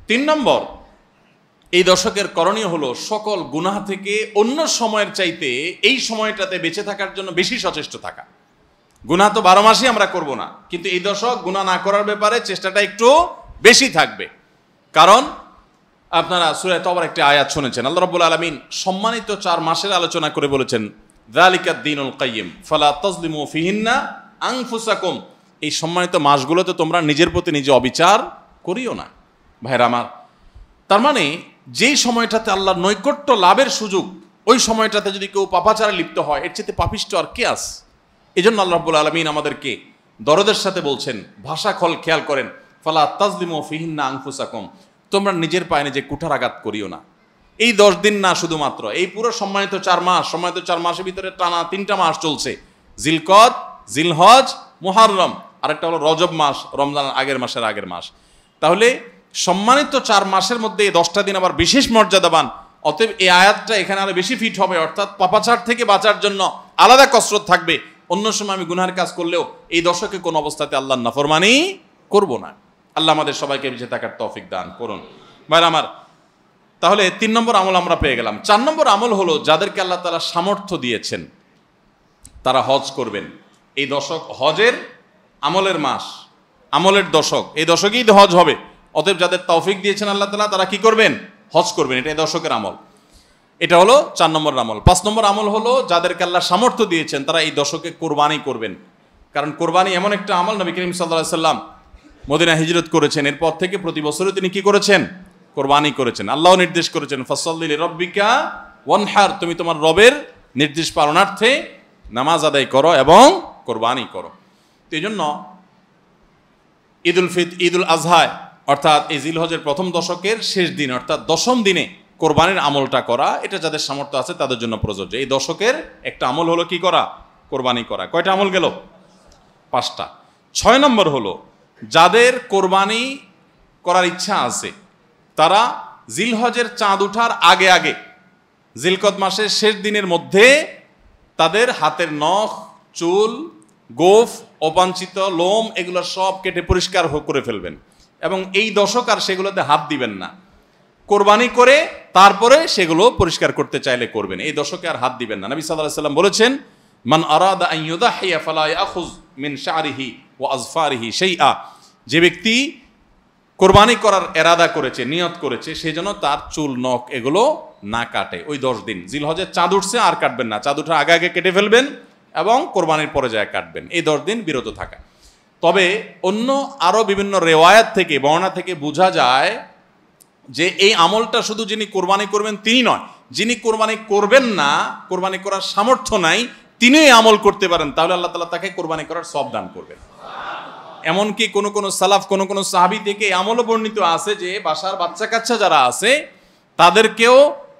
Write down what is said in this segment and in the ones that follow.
তিন নম্বর, এই দশকের করণীয় হলো সকল গুনাহ থেকে অন্য সময়ের চাইতে এই সময়টাতে বেঁচে থাকার জন্য বেশি সচেষ্ট থাকা। গুনাহ তো 12 মাসই আমরা করব না, কিন্তু এই দশক গুনাহ না করার ব্যাপারে চেষ্টাটা একটু বেশি থাকবে। কারণ আপনারা সূরা তওবার একটি আয়াত শুনেছেন, আল্লাহ রাব্বুল আলামিন সম্মানিত 4 মাসের আলোচনা করে বলেছেন, যালিকাদ দীনুল কাইয়্যিম ফালা তাজলিমু ফিহিন্না আনফুসাকুম। এই সম্মানিত মাসগুলোতে তোমরা নিজের প্রতি নিজে অবিচার করিও না। ভাইরা আমার, তার মানে যেই সময়টাতে আল্লাহর নৈকট্য লাভের সুযোগ, ওই সময়টাতে যদি কেউ পাপাচারে লিপ্ত হয়, এর চেয়ে পাপিষ্ঠ আর কে আছে? এই জন্য আল্লাহ রাব্বুল আলামিন আমাদেরকে দরদের সাথে বলছেন, ভাষা খেয়াল করেন, ফালা তাজলিমু ফিহিন্না আনফুসাকুম, তোমরা নিজের পায়ে নিজে কুঠারাঘাত করিও না। এই 10 দিন না, শুধুমাত্র এই পুরো সম্মানিত 4 মাস, সম্মানিত 4 মাসের ভিতরে টানা 3টা মাস চলছে, জিলকদ, জিলহজ, মুহররম, আরেকটা হলো রজব মাস, রমজানের আগের মাস। তাহলে সম্মানিত 4 মাসের মধ্যে এই 10টা দিন আবার বিশেষ মর্যাদাবান। অতএব এই আয়াতটা এখানে আরো বেশি ফিট হবে, অর্থাৎ পাপাচার থেকে বাঁচার জন্য আলাদা কসরত থাকবে। অন্য সময় আমি গুনাহের কাজ করলেও এই দশকে কোন অবস্থাতে আল্লাহর নাফরমানি করব না। আল্লাহ আমাদের সবাইকে বেঁচে থাকার তৌফিক দান করুন। ভাইরা আমার, তাহলে 3 নম্বর আমল আমরা পেয়ে গেলাম। 4 নম্বর আমল হলো, যাদেরকে আল্লাহ তাআলা সামর্থ্য দিয়েছেন তারা হজ করবেন। এই দশক হজের আমলের মাস, আমলের দশক, এই দশকেই হজ হবে। অতএব যাদের তৌফিক দিয়েছেন আল্লাহ তাআলা, তারা কি করবেন? হজ করবেন। এটা এই দশকের আমল। এটা হলো 4 নম্বর আমল। 5 নম্বর আমল হলো, যাদেরকে আল্লাহ সামর্থ্য দিয়েছেন তারা এই দশকে কোরবানি করবেন। কারণ কোরবানি এমন একটা আমল, নবী করিম সাল্লাল্লাহু আলাইহি সাল্লাম মদিনা হিজরত করেছেন, এরপর থেকে প্রতি বছরই তিনি কি করেছেন? কোরবানি করেছেন। আল্লাহ নির্দেশ করেছেন, ফাসাল্লি লিরাব্বিকা ওয়ানহার, তুমি তোমার রবের নির্দেশ পালনার্থে নামাজ আদায় করো এবং কোরবানি করো। তো এই জন্য ঈদুল আজহায়, অর্থাৎ এই জিলহজের প্রথম দশকের শেষ দিন, অর্থাৎ 10ম দিনে কোরবানির আমলটা করা, এটা যাদের সামর্থ্য আছে তাদের জন্য প্রযোজ্য। এই দশকের একটা আমল হলো কি করা? কোরবানি করা। কয়টা আমল গেল? 5টা। 6 নম্বর হলো, যাদের কোরবানি করার ইচ্ছা আছে তারা জিলহজের চাঁদ ওঠার আগে আগে, জিলকদ মাসের শেষ দিনের মধ্যে তাদের হাতের নখ, চুল, গোফ, অবাঞ্ছিত লোম, এগুলো সব কেটে পরিষ্কার করে ফেলবেন এবং এই দশক আর সেগুলোতে হাত দিবেন না। কোরবানি করে তারপরে সেগুলো পরিষ্কার করতে চাইলে করবেন, এই দশকে আর হাত দিবেন না। নবী সাল্লাল্লাহু আলাইহি ওয়াসাল্লাম বলেছেন, মান আরাদা আন ইউদাহিয়া ফালা ইয়াখুয মিন শা'রিহি ওয়া আযফারিহি শাইআ, যে ব্যক্তি কোরবানি করার এরাদা করেছে, নিয়ত করেছে, সেই জন্য তার চুল, নখ এগুলো না কাটে ওই 10 দিন। জিলহজের চাঁদ উঠছে আর কাটবেন না, চাঁদ উঠার আগে আগে কেটে ফেলবেন এবং কোরবানির পরে যায় কাটবেন, এই 10 দিন বিরত থাকা। তবে অন্য আরো বিভিন্ন রেওয়ায়াত থেকে, বর্ণনা থেকে বোঝা যায় যে এই আমলটা শুধু যিনি কোরবানি করবেন তিনি নয়, যিনি কোরবানি করবেন না, কোরবানি করার সামর্থ্য নাই, তিনি এই আমল করতে পারেন, তাহলে আল্লাহ তাআলা তাকে কোরবানি করার সওয়াব দান করবেন। এমনকি কোন কোন সালাফ, কোন সাহাবী থেকে এই আমলও বর্ণিত আছে যে বাসার বাচ্চা কাচ্চা যারা আছে তাদেরকেও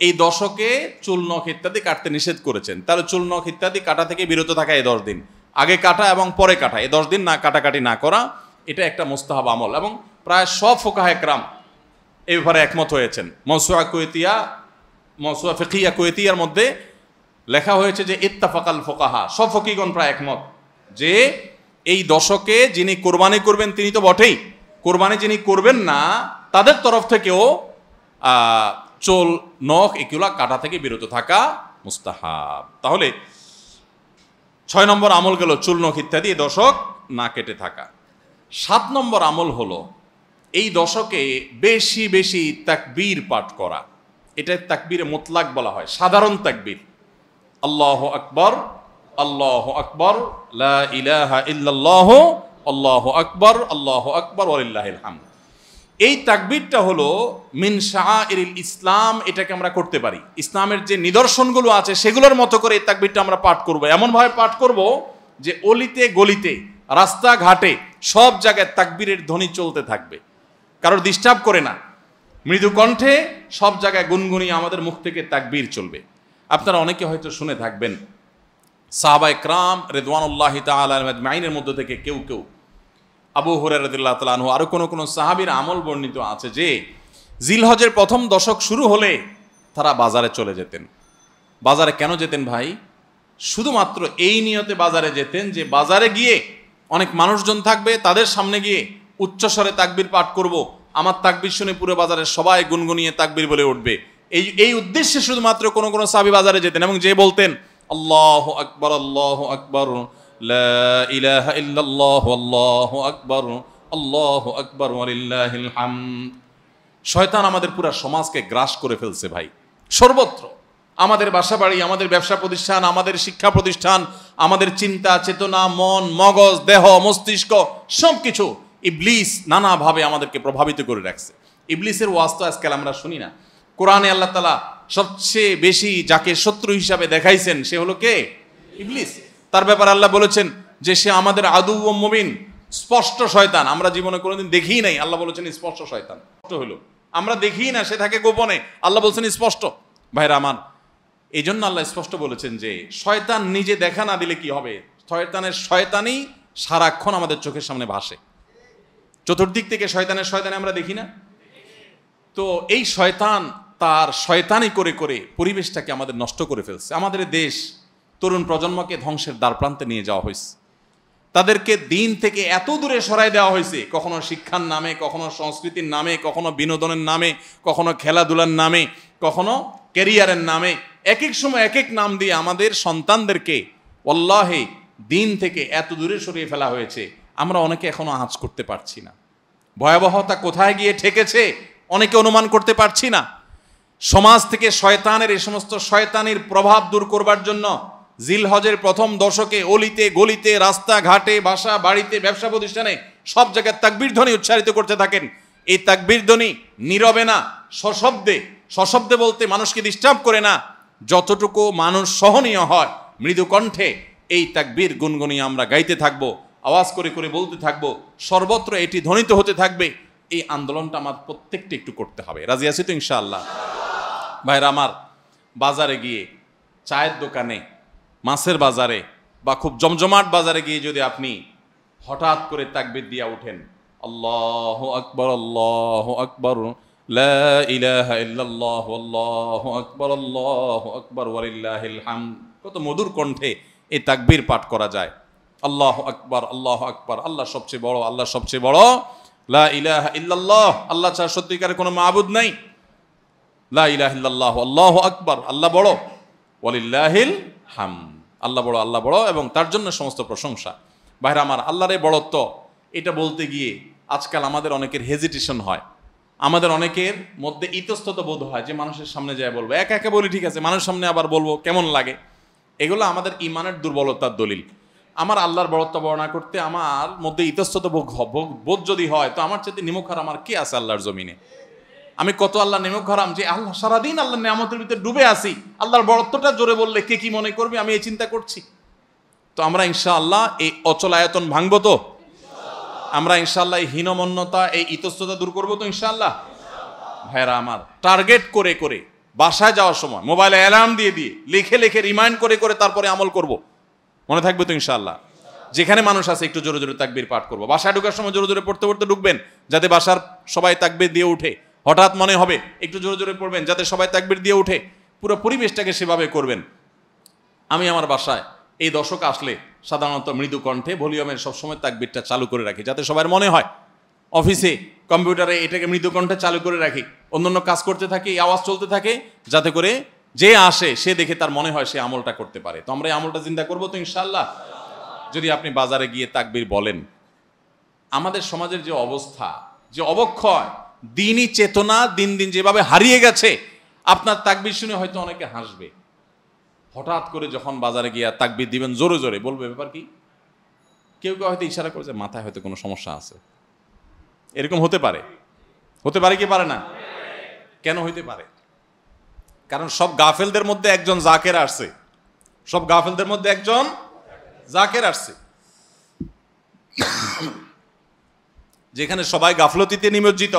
এই দশকে চুল, নখ ইত্যাদি কাটতে নিষেধ করেছেন। তাহলে চুল, নখ ইত্যাদি কাটা থেকে বিরত থাকা এই 10 দিন, আগে কাটা এবং পরে কাটা, এই 10 দিন না কাটাকাটি না করা, এটা একটা মুস্তাহাব আমল। এবং প্রায় সব ফুকাহায়ে কেরাম এই ব্যাপারে একমত হয়েছেন। মাওসুআ ফিকহিয়া কুয়েতিয়ার মধ্যে লেখা হয়েছে যে ইত্তাফাকাল ফুকাহা, সব ফকিহগণ প্রায় একমত যে এই দশকে যিনি কোরবানি করবেন তিনি তো বটেই, কোরবানি যিনি করবেন না তাদের তরফ থেকেও চুল, নখ এগুলা কাটা থেকে বিরত থাকা মুস্তাহাব। তাহলে 6 নম্বর আমল গেল চুল, নখ ইত্যাদি এই দশক না কেটে থাকা। 7 নম্বর আমল হলো এই দশকে বেশি বেশি তাকবীর পাঠ করা। এটা তাকবীরে মুতলাক বলা হয়, সাধারণ তাকবীর। আল্লাহু আকবার, আল্লাহু আকবার, লা ইলাহা ইল্লাল্লাহ, আল্লাহু আকবার, আল্লাহু আকবার ওয়ালিল্লাহিল হামদ। এই তাকবীরটা হলো মিন শাআইরিল ইসলাম, এটাকে আমরা করতে পারি। ইসলামের যে নিদর্শনগুলো আছে সেগুলোর মতো করে এই তাকবীরটা আমরা পাঠ করব, এমনভাবে পাঠ করব যে অলিতে গলিতে, রাস্তাঘাটে সব জায়গায় তাকবীরের ধ্বনি চলতে থাকবে, কারোর ডিস্টার্ব করে না, মৃদু কণ্ঠে সব জায়গায় গুনগুনিয়ে আমাদের মুখ থেকে তাকবীর চলবে। আপনারা অনেকে হয়তো শুনে থাকবেন, সাহাবায়ে কেরাম রিদওয়ানুল্লাহি তাআলা আলাইহিম আজমাইনের মধ্যে থেকে কেউ কেউ, আবু হুরায়রা রাদিয়াল্লাহু তাআলা আনহু, আরো কোন সাহাবীর আমল বর্ণিত আছে যে জিলহজের প্রথম দশক শুরু হলে তারা বাজারে চলে যেতেন। বাজারে কেন যেতেন ভাই? শুধুমাত্র এই নিয়তে বাজারে যেতেন যে বাজারে গিয়ে অনেক মানুষজন থাকবে, তাদের সামনে গিয়ে উচ্চস্বরে তাকবীর পাঠ করব, আমার তাকবীর শুনে পুরো বাজারে সবাই গুনগুনিয়ে তাকবীর বলে উঠবে। এই উদ্দেশ্যে শুধুমাত্র কোন কোন সাহাবী বাজারে যেতেন এবং যে বলতেন আল্লাহু আকবার, আল্লাহু আকবার, লা ইলাহা ইল্লাল্লাহু, আল্লাহু আকবার, আল্লাহু আকবার, ওয়ালিল্লাহিল হামদ। শয়তান আমাদের পুরো সমাজকে গ্রাস করে ফেলছে ভাই, সর্বত্র। আমাদের বাসা বাড়ি, আমাদের ব্যবসা প্রতিষ্ঠান, আমাদের শিক্ষা প্রতিষ্ঠান, আমাদের চিন্তা চেতনা, মন মগজ, দেহ মস্তিষ্ক সবকিছু ইবলিস নানাভাবে আমাদেরকে প্রভাবিত করে রাখছে। ইবলিসের ওয়াজ তো আজকাল আমরা শুনি না। কোরআনে আল্লাহ তাআলা সবচেয়ে বেশি যাকে শত্রু হিসাবে দেখাইছেন সে হলো কে? ইবলিস। তার ব্যাপারে আল্লাহ বলেছেন যে সে আমাদের আদু ও মুবিন, স্পষ্ট শয়তান। আমরা জীবনে কোনোদিন দেখিই নাই, আল্লাহ বলেছেন স্পষ্ট শয়তান। হলো আমরা দেখিই না, সে থাকে গোপনে, আল্লাহ বলছেন স্পষ্ট। ভাইরা আমার, এই জন্য আল্লাহ স্পষ্ট বলেছেন যে শয়তান নিজে দেখা না দিলে কি হবে, শয়তানের শয়তানি সারাক্ষণ আমাদের চোখের সামনে ভাসে। চতুর্দিক থেকে শয়তানের শয়তানি আমরা দেখি না? তো এই শয়তান তার শয়তানি করে করে পরিবেশটাকে আমাদের নষ্ট করে ফেলছে। আমাদের দেশ তরুণ প্রজন্মকে ধ্বংসের দ্বারপ্রান্তে নিয়ে যাওয়া হয়েছে। তাদেরকে দিন থেকে এত দূরে সরাই দেওয়া হয়েছে, কখনো শিক্ষার নামে, কখনো সংস্কৃতির নামে, কখনো বিনোদনের নামে, কখনো খেলাধুলার নামে, কখনো ক্যারিয়ারের নামে, এক এক সময় এক এক নাম দিয়ে আমাদের সন্তানদেরকে ওয়াল্লাহি দিন থেকে এত দূরে সরিয়ে ফেলা হয়েছে, আমরা অনেকে এখনো আঁচ করতে পারছি না। ভয়াবহতা কোথায় গিয়ে ঠেকেছে অনেকে অনুমান করতে পারছি না। সমাজ থেকে শয়তানের এই সমস্ত শয়তানির প্রভাব দূর করবার জন্য জিলহজের প্রথম দশকে অলিতে গলিতে, রাস্তাঘাটে, বাসা বাড়িতে, ব্যবসা প্রতিষ্ঠানে সব জায়গায় তাকবীর ধ্বনি উচ্চারিত করতে থাকেন। এই তাকবীর ধ্বনি নীরবে না, সশব্দে, সশব্দে বলতে মানুষকে ডিস্টার্ব করে না, যতটুকু মানুষ সহনীয় হয় মৃদু কণ্ঠে এই তাকবীর গুনগুনিয়ে আমরা গাইতে থাকবো, আওয়াজ করে করে বলতে থাকবো, সর্বত্র এটি ধ্বনিত হতে থাকবে। এই আন্দোলনটা আমার প্রত্যেকটা একটু করতে হবে। রাজি আছি তো ইনশাআল্লাহ? ভাইরা আমার, বাজারে গিয়ে, চায়ের দোকানে, মাছের বাজারে বা খুব জমজমাট বাজারে গিয়ে যদি আপনি হঠাৎ করে তাকবীর দিয়া উঠেন, আল্লাহু আকবার, আল্লাহু আকবার, লা ইলাহা ইল্লাল্লাহু, আল্লাহু আকবার, আল্লাহু আকবার, ওয়ালিল্লাহিল হামদ, কত মধুর কণ্ঠে এই তাকবীর পাঠ করা যায়। আল্লাহু আকবার, আল্লাহু আকবার, আল্লাহ সবচেয়ে বড়, আল্লাহ সবচেয়ে বড়, লা ইলাহা ইল্লাল্লাহ, আল্লাহ ছাড়া সত্যিকারের কোনো মাবুদ নাই, লা ইলাহা ইল্লাল্লাহু, আল্লাহু আকবার, আল্লাহ বড়, ওয়ালিল্লাহিল হামদ, আল্লাহ বড়, আল্লাহ বড় এবং তার জন্য সমস্ত প্রশংসা। ভাইরা আমার, আল্লাহর বড়ত্ব এটা বলতে গিয়ে আজকাল আমাদের অনেকের হেজিটেশন হয়, আমাদের অনেকের মধ্যে ইতস্তত বোধ হয় যে মানুষের সামনে যায় বলবো। একা একা বলি ঠিক আছে, মানুষের সামনে আবার বলবো কেমন লাগে। এগুলো আমাদের ইমানের দুর্বলতার দলিল। আমার আল্লাহর বড়ত্ব বর্ণনা করতে আমার মধ্যে ইতস্তত বোধ যদি হয়, তো আমার চাইতে নিমুখ হারাম আর কে আছে আল্লাহর জমিনে? আমি কত আল্লাহ নিমুখ হারাম যে আল্লাহ সারাদিন আল্লাহর নিয়ামতের ভিতরে ডুবে আছি, আল্লাহর বড়ত্বটা জোরে বললে কে কি মনে করবে, আমি এই চিন্তা করছি। তো আমরা ইনশাআল্লাহ এই অচলায়তন ভাঙবো তো? আমরা ইনশাআল্লাহ এই হীনমন্যতা, এই ইতস্ততা দূর করবো তো ইনশাআল্লাহ? ভাইরা আমার, টার্গেট করে করে বাসায় যাওয়ার সময় মোবাইলে অ্যালার্ম দিয়ে দিয়ে লিখে লিখে রিমাইন্ড করে করে তারপরে আমল করব। মনে থাকবে তো ইনশাআল্লাহ? যেখানে মানুষ আছে একটু জোরে জোরে তাকবীর পাঠ করবো। বাসায় ঢোকার সময় জোরে জোরে পড়তে পড়তে ঢুকবেন, যাতে বাসার সবাই তাকবীর দিয়ে উঠে। হঠাৎ মনে হবে একটু জোরে জোরে পড়বেন, যাতে সবাই তাকবীর দিয়ে উঠে। পুরো পরিবেশটাকে সেভাবে করবেন। আমি আমার বাসায় এই দশক আসলে সাধারণত মৃদু কণ্ঠে ভলিউমের সবসময় তাকবীরটা চালু করে রাখি, যাতে সবার মনে হয়। অফিসে কম্পিউটারে এটাকে মৃদু কণ্ঠে চালু করে রাখি, অন্যান্য কাজ করতে থাকি, এই আওয়াজ চলতে থাকে, যাতে করে যে আসে সে দেখে তার মনে হয় সে আমলটা করতে পারে। তো আমরা এই আমলটা চিন্তা করবো তো ইনশাআল্লাহ? যদি আপনি বাজারে গিয়ে তাকবীর বলেন, আমাদের সমাজের যে অবস্থা, যে অবক্ষয়, দিনই চেতনা দিন দিন যেভাবে হারিয়ে গেছে, আপনার তাকবীর শুনে হয়তো অনেকে হাসবে। হঠাৎ করে যখন বাজারে গিয়ে তাকবীর দিবেন জোরে জোরে, বলবে ব্যাপার কি? কেউ কেউ হয়তো ইশারা করে যে মাথায় হয়তো কোনো সমস্যা আছে। এরকম হতে পারে, হতে পারে কি পারে না? কেন হইতে পারে? কারণ সব গাফেলদের মধ্যে একজন জাকের আসছে, সব গাফেলদের মধ্যে একজন জাকের আসছে। যেখানে সবাই গাফলতিতে নিমজ্জিত,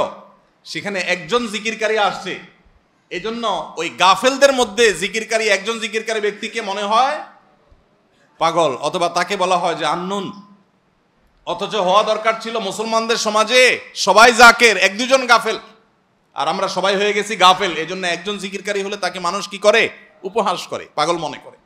সেখানে একজন জিকিরকারী আসছে। এজন্য ওই গাফেলদের মধ্যে জিকিরকারী, একজন জিকিরকারী ব্যক্তিকে মনে হয় পাগল, অথবা তাকে বলা হয় যে আননুন। অথচ হওয়া দরকার ছিল মুসলমানদের সমাজে সবাই জাকের, এক দুজন গাফেল, আর আমরা সবাই হয়ে গেছি গাফেল। এজন্য একজন জিকিরকারী হলে তাকে মানুষ কি করে? উপহাস করে, পাগল মনে করে।